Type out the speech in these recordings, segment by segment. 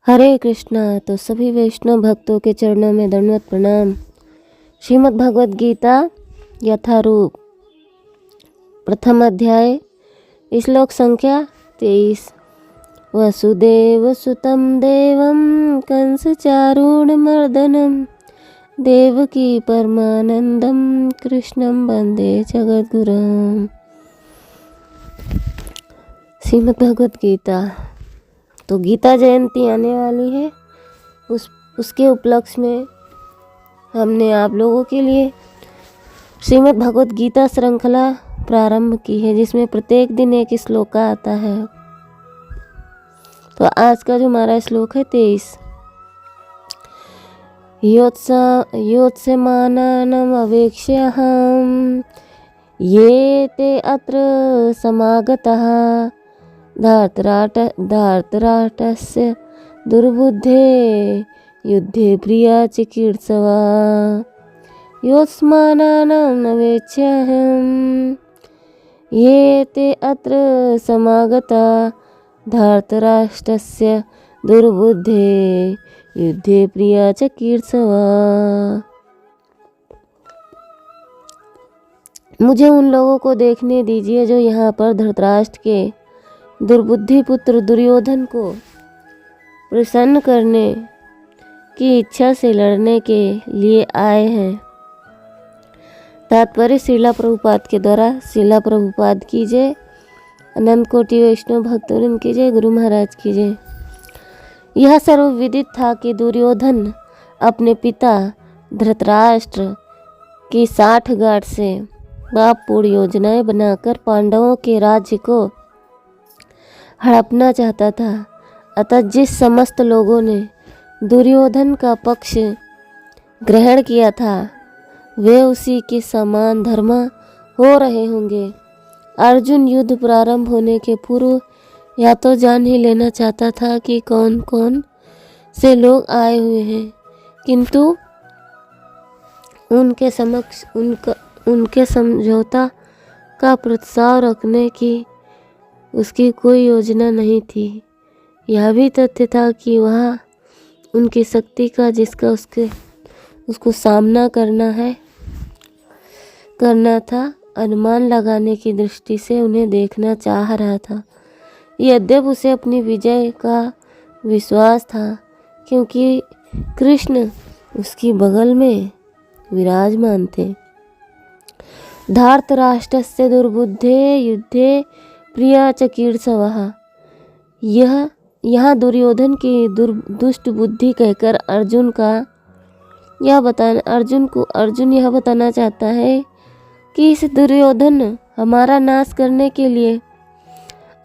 हरे कृष्णा। तो सभी वैष्णव भक्तों के चरणों में दंडवत प्रणाम। श्रीमद् भगवद गीता यथारूप, प्रथम अध्याय, श्लोक संख्या 23। वसुदेव सुतं देवं कंसचारूणमर्दनं देवकी परमानंदं कृष्णं वंदे जगद्गुरुम्। श्रीमद् भगवद गीता। तो गीता जयंती आने वाली है, उसके उपलक्ष्य में हमने आप लोगों के लिए श्रीमद् भगवद गीता श्रृंखला प्रारंभ की है, जिसमें प्रत्येक दिन एक श्लोक आता है। तो आज का जो हमारा श्लोक है 23। योत्स्यमानानम् अवेक्ष्यहम् ये ते अत्र समागतः धार्तराष्ट्रस्य दुर्बुद्धे युद्धे प्रिया चिकीर्षवा योत्स्यमानानम् अवेक्ष्यहम् ये ते अत्र समागता धार्तराष्ट्रस्य दुर्बुद्धे युद्धे प्रिया चिकीर्षवा। मुझे उन लोगों को देखने दीजिए जो यहाँ पर धृतराष्ट्र के दुर्बुद्धि पुत्र दुर्योधन को प्रसन्न करने की इच्छा से लड़ने के लिए आए हैं। तात्पर्य श्रीला प्रभुपाद के द्वारा। श्रीला प्रभुपाद की जय, अनंत कोटि वैष्णव भक्तवृंद की जय, गुरु महाराज की जय। यह सर्वविदित था कि दुर्योधन अपने पिता धृतराष्ट्र की साठगांठ से पापपूर्ण योजनाएं बनाकर पांडवों के राज्य को हड़पना चाहता था। अतः जिस समस्त लोगों ने दुर्योधन का पक्ष ग्रहण किया था, वे उसी के समान धर्मा हो रहे होंगे। अर्जुन युद्ध प्रारंभ होने के पूर्व या तो जान ही लेना चाहता था कि कौन कौन से लोग आए हुए हैं, किंतु उनके समक्ष उनके समझौता का प्रस्ताव रखने की उसकी कोई योजना नहीं थी। यह भी तथ्य था कि वह उनकी शक्ति का, जिसका उसको सामना करना था, अनुमान लगाने की दृष्टि से उन्हें देखना चाह रहा था। यद्यपि उसे अपनी विजय का विश्वास था, क्योंकि कृष्ण उसकी बगल में विराजमान थे। धार्तराष्ट्रस्य दुर्बुद्धे युद्धे प्रिया चिकीर्षवः। यहाँ दुर्योधन की दुष्ट बुद्धि कहकर अर्जुन यह बताना चाहता है कि इस दुर्योधन हमारा नाश करने के लिए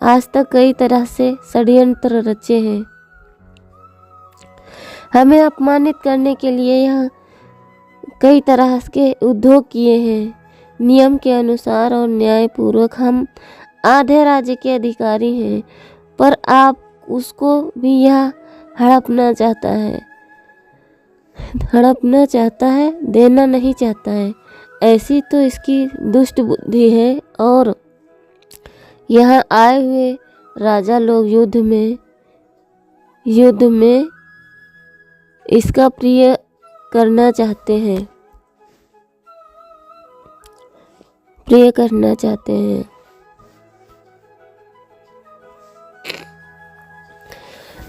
आज तक कई तरह से षड्यंत्र रचे हैं। हमें अपमानित करने के लिए यह कई तरह के उद्योग किए हैं। नियम के अनुसार और न्यायपूर्वक हम आधे राज्य के अधिकारी हैं, पर आप उसको भी यह हड़पना चाहता है, देना नहीं चाहता है। ऐसी तो इसकी दुष्ट बुद्धि है। और यहाँ आए हुए राजा लोग युद्ध में इसका प्रिय करना चाहते हैं।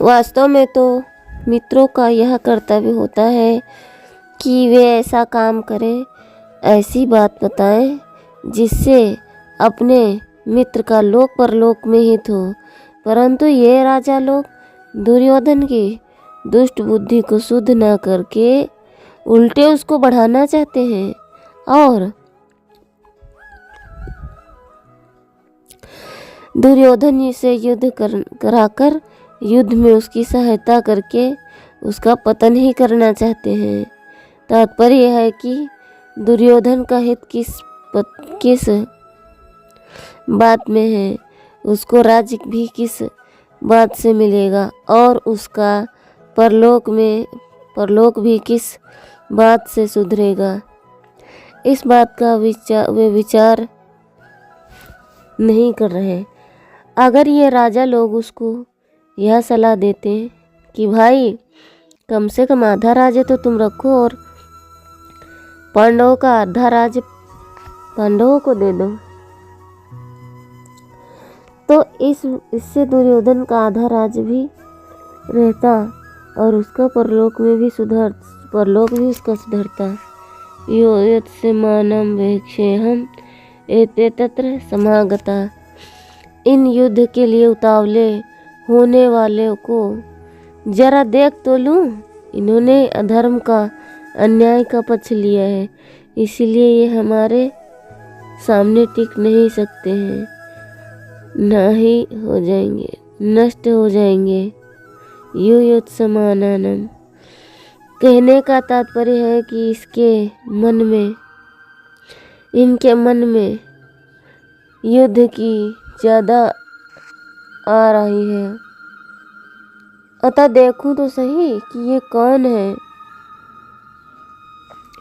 वास्तव में तो मित्रों का यह कर्तव्य होता है कि वे ऐसा काम करें, ऐसी बात बताएं जिससे अपने मित्र का लोक परलोक में हित हो। परंतु ये राजा लोग दुर्योधन की दुष्ट बुद्धि को शुद्ध न करके उल्टे उसको बढ़ाना चाहते हैं और दुर्योधन से युद्ध कराकर युद्ध में उसकी सहायता करके उसका पतन ही करना चाहते हैं। तात्पर्य यह है कि दुर्योधन का हित किस बात में है, उसको राज्य भी किस बात से मिलेगा और उसका परलोक भी किस बात से सुधरेगा, इस बात का वे विचार नहीं कर रहे। अगर ये राजा लोग उसको यह सलाह देते कि भाई कम से कम आधा राज्य तो तुम रखो और पांडवों का आधा राज्य पांडवों को दे दो। तो इससे दुर्योधन का आधा राज्य भी रहता और उसका परलोक भी उसका सुधरता। यो यत्समानं वेक्षेहम् एतत्र समागता। इन युद्ध के लिए उतावले होने वाले को जरा देख तो लूं, इन्होंने अधर्म का अन्याय का पक्ष लिया है, इसलिए ये हमारे सामने टिक नहीं सकते हैं, नष्ट हो जाएंगे। युयुत्समानानं कहने का तात्पर्य है कि इनके मन में युद्ध की ज़्यादा आ रही है। अतः देखूं तो सही कि ये कौन है।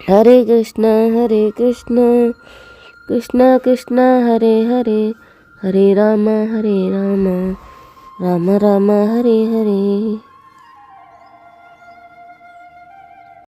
हरे कृष्णा कृष्णा कृष्णा हरे हरे, हरे राम राम राम हरे हरे।